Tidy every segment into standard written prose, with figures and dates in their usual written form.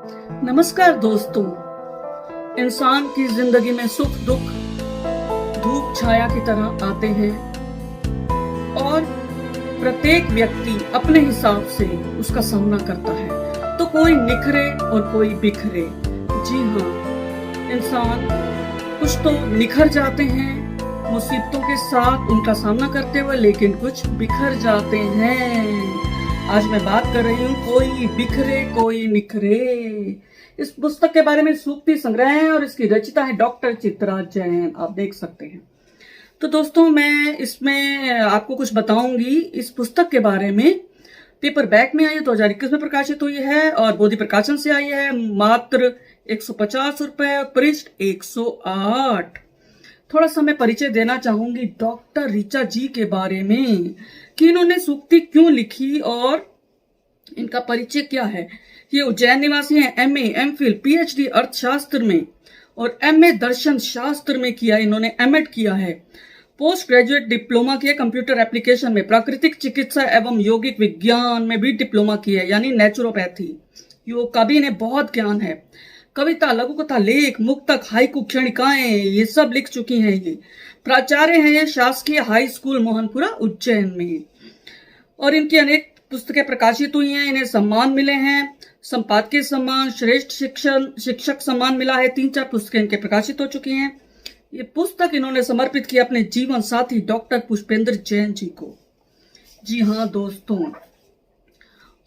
नमस्कार दोस्तों। इंसान की जिंदगी में सुख दुख धूप छाया की तरह आते हैं और प्रत्येक व्यक्ति अपने हिसाब से उसका सामना करता है। तो कोई निखरे और कोई बिखरे। जी हाँ, इंसान कुछ तो निखर जाते हैं मुसीबतों के साथ उनका सामना करते हुए, लेकिन कुछ बिखर जाते हैं। आज मैं बात कर रही हूँ कोई बिखरे कोई निखरे। इस पुस्तक के बारे में सूक्ति संग्रह है और इसकी रचिता है डॉक्टर चित्रा जैन। आप देख सकते हैं। तो दोस्तों, मैं इसमें आपको कुछ बताऊंगी इस पुस्तक के बारे में। पेपर बैक में आई है, 2021 में प्रकाशित हुई है और बोधि प्रकाशन से आई है। मात्र 150 रुपए, पृष्ठ 108। थोड़ा सा मैं परिचय देना चाहूंगी डॉक्टर ऋचा जी के बारे में कि इन्होंने सूक्ति क्यों लिखी और इनका परिचय क्या है। ये उज्जैन निवासी हैं। एमए, एमफिल, पीएचडी अर्थशास्त्र में और एमए दर्शन शास्त्र में किया। इन्होंने एमएड किया है। पोस्ट ग्रेजुएट डिप्लोमा किया कंप्यूटर एप्लीकेशन में। प्राकृतिक चिकित्सा एवं यौगिक विज्ञान में भी डिप्लोमा किया, यानी नेचुरोपैथी। योग का भी इन्हें बहुत ज्ञान है। कविता, लघु कथा, लेख, मुक्तक, हाइकु, क्षणिकाएं, ये सब लिख चुकी हैं। ये प्राचार्य हैं ये शासकीय हाई स्कूल मोहनपुरा उज्जैन में और इनकी अनेक पुस्तकें प्रकाशित हुई हैं। इन्हें सम्मान मिले हैं, संपादकीय सम्मान, श्रेष्ठ शिक्षक सम्मान मिला है। 3-4 पुस्तकें इनके प्रकाशित हो चुकी हैं। ये पुस्तक इन्होंने समर्पित की अपने जीवन साथी डॉक्टर पुष्पेंद्र जैन जी को। जी हाँ दोस्तों,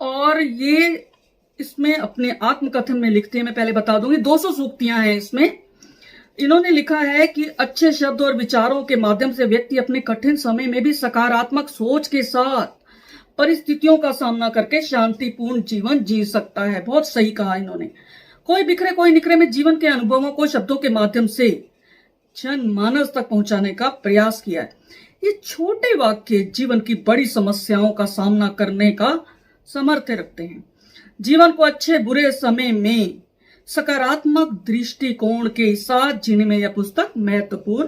और ये इसमें अपने आत्मकथन में लिखते हैं। मैं पहले बता दूंगी, 200 सूक्तियां हैं इसमें। इन्होंने लिखा है कि अच्छे शब्द और विचारों के माध्यम से व्यक्ति अपने कठिन समय में भी सकारात्मक सोच के साथ परिस्थितियों का सामना करके शांतिपूर्ण जीवन जी सकता है। बहुत सही कहा इन्होंने। कोई बिखरे कोई निखरे में जीवन के अनुभवों को शब्दों के माध्यम से जनमानस तक पहुंचाने का प्रयास किया है। ये छोटे वाक्य जीवन की बड़ी समस्याओं का सामना करने का सामर्थ्य रखते हैं। जीवन को अच्छे बुरे समय में सकारात्मक दृष्टिकोण के साथ जीने में यह पुस्तक महत्वपूर्ण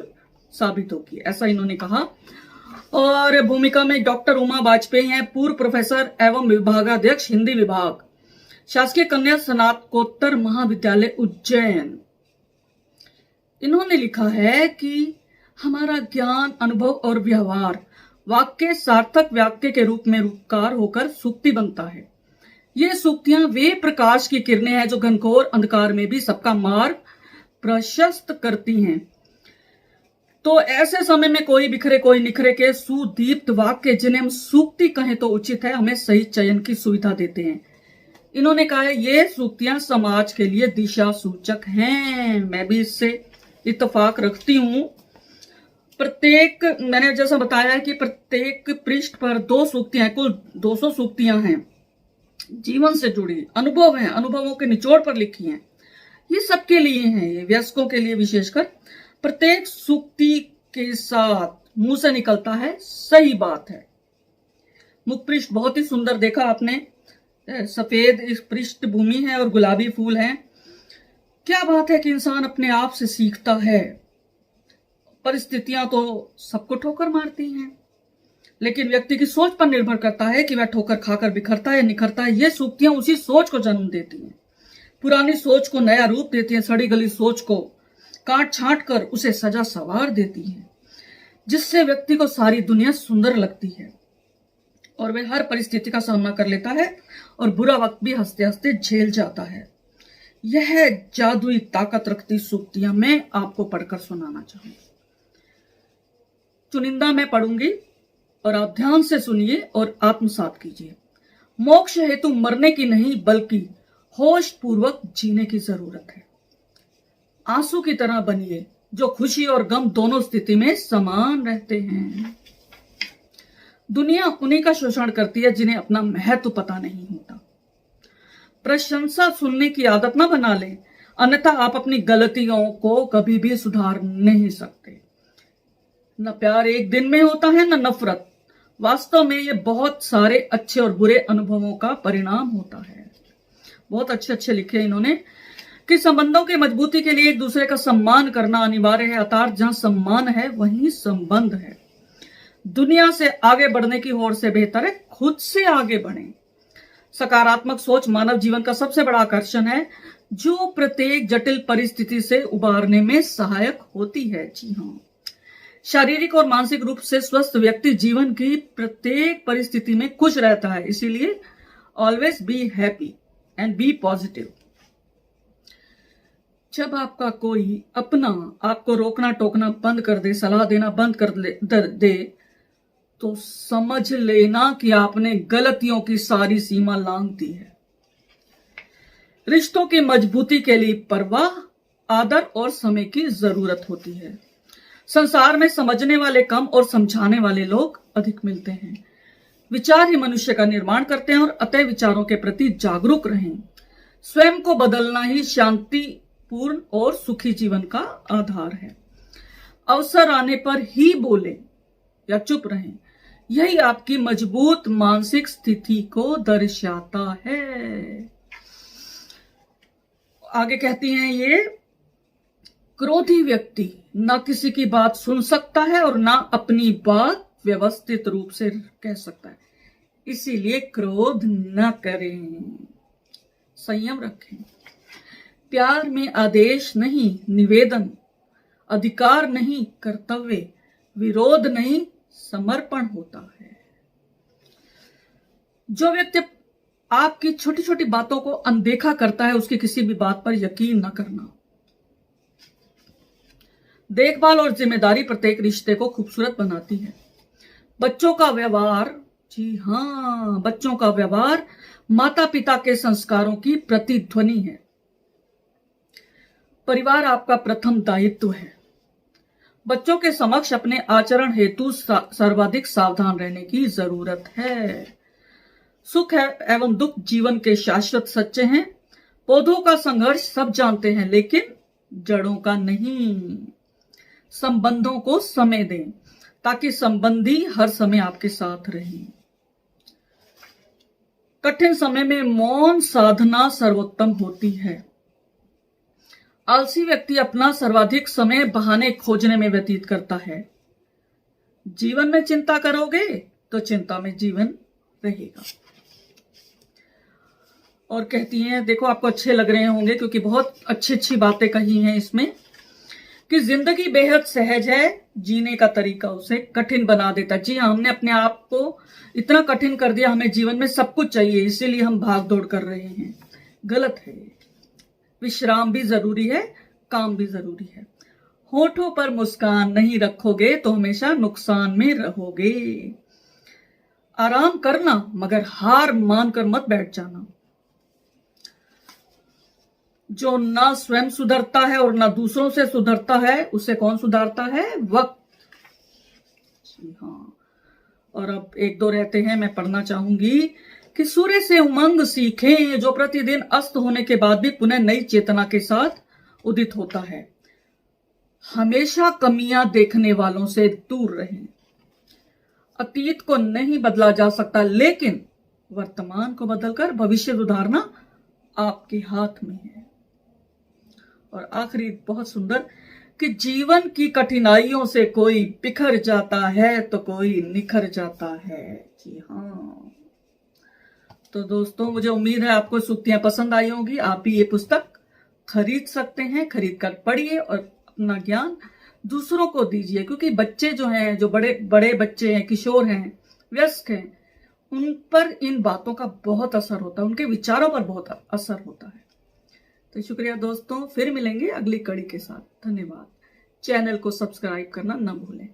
साबित होगी, ऐसा इन्होंने कहा। और भूमिका में डॉक्टर उमा वाजपेयी हैं, पूर्व प्रोफेसर एवं विभागाध्यक्ष हिंदी विभाग, शासकीय कन्या स्नातकोत्तर महाविद्यालय उज्जैन। इन्होंने लिखा है कि हमारा ज्ञान, अनुभव और व्यवहार वाक्य सार्थक वाक्य के रूप में रूपकार होकर सूक्ति बनता है। ये सूक्तियां वे प्रकाश की किरणें हैं जो घनघोर अंधकार में भी सबका मार्ग प्रशस्त करती हैं। तो ऐसे समय में कोई बिखरे कोई निखरे के सुदीप्त वाक्य, जिन्हें हम सूक्ति कहें तो उचित है, हमें सही चयन की सुविधा देते हैं। इन्होंने कहा है ये सूक्तियां समाज के लिए दिशा सूचक हैं। मैं भी इससे इत्तेफाक रखती हूं। प्रत्येक, मैंने जैसा बताया है कि प्रत्येक पृष्ठ पर 2 सूक्तियां, कुल 200 सूक्तियां हैं, जीवन से जुड़ी अनुभव हैं, अनुभवों के निचोड़ पर लिखी हैं। ये सबके लिए हैं, ये वयस्कों के लिए विशेषकर। प्रत्येक सूक्ति के साथ मुंह से निकलता है सही बात है। मुख पृष्ठ बहुत ही सुंदर देखा आपने, सफेद इस पृष्ठभूमि है और गुलाबी फूल हैं। क्या बात है कि इंसान अपने आप से सीखता है। परिस्थितियां तो सबको ठोकर मारती हैं, लेकिन व्यक्ति की सोच पर निर्भर करता है कि वह ठोकर खाकर बिखरता है या निखरता है। ये सूक्तियां उसी सोच को जन्म देती हैं, पुरानी सोच को नया रूप देती हैं, सड़ी गली सोच को काट छांट कर उसे सजा सवार देती हैं, जिससे व्यक्ति को सारी दुनिया सुंदर लगती है और वह हर परिस्थिति का सामना कर लेता है और बुरा वक्त भी हंसते हंसते झेल जाता है। यह जादुई ताकत रखती सूक्तियां मैं आपको पढ़कर सुनाना चाहूंगी। चुनिंदा मैं पढ़ूंगी और आप ध्यान से सुनिए और आत्मसात कीजिए। मोक्ष हेतु मरने की नहीं बल्कि होश पूर्वक जीने की जरूरत है। आंसू की तरह बनिए जो खुशी और गम दोनों स्थिति में समान रहते हैं। दुनिया उन्हीं का शोषण करती है जिन्हें अपना महत्व पता नहीं होता। प्रशंसा सुनने की आदत ना बना लें, अन्यथा आप अपनी गलतियों को कभी भी सुधार नहीं सकते। न प्यार एक दिन में होता है न नफरत। वास्तव में ये बहुत सारे अच्छे और बुरे अनुभवों का परिणाम होता है। बहुत अच्छे अच्छे लिखे इन्होंने कि संबंधों की मजबूती के लिए एक दूसरे का सम्मान करना अनिवार्य है। अर्थात जहां सम्मान है वहीं संबंध है। दुनिया से आगे बढ़ने की होड़ से बेहतर है खुद से आगे बढ़ें। सकारात्मक सोच मानव जीवन का सबसे बड़ा आकर्षण है, जो प्रत्येक जटिल परिस्थिति से उबारने में सहायक होती है। जी हाँ, शारीरिक और मानसिक रूप से स्वस्थ व्यक्ति जीवन की प्रत्येक परिस्थिति में खुश रहता है। इसीलिए always be happy and be positive. जब आपका कोई अपना आपको रोकना टोकना बंद कर दे, सलाह देना बंद कर दे, तो समझ लेना कि आपने गलतियों की सारी सीमा लांघ दी है। रिश्तों की मजबूती के लिए परवाह, आदर और समय की जरूरत होती है। संसार में समझने वाले कम और समझाने वाले लोग अधिक मिलते हैं। विचार ही मनुष्य का निर्माण करते हैं और अतः विचारों के प्रति जागरूक रहें। स्वयं को बदलना ही शांतिपूर्ण और सुखी जीवन का आधार है। अवसर आने पर ही बोले या चुप रहें, यही आपकी मजबूत मानसिक स्थिति को दर्शाता है। आगे कहती हैं ये, क्रोधी व्यक्ति ना किसी की बात सुन सकता है और ना अपनी बात व्यवस्थित रूप से कह सकता है। इसीलिए क्रोध न करें, संयम रखें। प्यार में आदेश नहीं निवेदन, अधिकार नहीं कर्तव्य, विरोध नहीं समर्पण होता है। जो व्यक्ति आपकी छोटी छोटी बातों को अनदेखा करता है, उसकी किसी भी बात पर यकीन न करना। देखभाल और जिम्मेदारी प्रत्येक रिश्ते को खूबसूरत बनाती है। बच्चों का व्यवहार, जी हां, बच्चों का व्यवहार माता पिता के संस्कारों की प्रतिध्वनि है। परिवार आपका प्रथम दायित्व है। बच्चों के समक्ष अपने आचरण हेतु सर्वाधिक सावधान रहने की जरूरत है। सुख है एवं दुख जीवन के शाश्वत सच्चे हैं। पौधों का संघर्ष सब जानते हैं, लेकिन जड़ों का नहीं। संबंधों को समय दें ताकि संबंधी हर समय आपके साथ रहें। कठिन समय में मौन साधना सर्वोत्तम होती है। आलसी व्यक्ति अपना सर्वाधिक समय बहाने खोजने में व्यतीत करता है। जीवन में चिंता करोगे तो चिंता में जीवन रहेगा। और कहती हैं, देखो आपको अच्छे लग रहे होंगे क्योंकि बहुत अच्छी अच्छी बातें कही हैं इसमें, कि जिंदगी बेहद सहज है, जीने का तरीका उसे कठिन बना देता। जी हाँ, हमने अपने आप को इतना कठिन कर दिया, हमें जीवन में सब कुछ चाहिए, इसीलिए हम भाग दौड़ कर रहे हैं। गलत है। विश्राम भी जरूरी है, काम भी जरूरी है। होठों पर मुस्कान नहीं रखोगे तो हमेशा नुकसान में रहोगे। आराम करना, मगर हार मानकर मत बैठ जाना। जो ना स्वयं सुधरता है और ना दूसरों से सुधरता है, उसे कौन सुधारता है? वक्त। जी हाँ। और अब एक दो रहते हैं, मैं पढ़ना चाहूंगी कि सूर्य से उमंग सीखें, जो प्रतिदिन अस्त होने के बाद भी पुनः नई चेतना के साथ उदित होता है। हमेशा कमियां देखने वालों से दूर रहें। अतीत को नहीं बदला जा सकता, लेकिन वर्तमान को बदलकर भविष्य सुधारना आपके हाथ में है। और आखिरी बहुत सुंदर, कि जीवन की कठिनाइयों से कोई बिखर जाता है तो कोई निखर जाता है। जी हाँ। तो दोस्तों, मुझे उम्मीद है आपको सूक्तियां पसंद आई होंगी। आप भी ये पुस्तक खरीद सकते हैं, खरीद कर पढ़िए और अपना ज्ञान दूसरों को दीजिए, क्योंकि बच्चे जो हैं, जो बड़े बड़े बच्चे हैं, किशोर हैं, वयस्क हैं, उन पर इन बातों का बहुत असर होता है, उनके विचारों पर बहुत असर होता है। तो शुक्रिया दोस्तों, फिर मिलेंगे अगली कड़ी के साथ। धन्यवाद। चैनल को सब्सक्राइब करना न भूलें।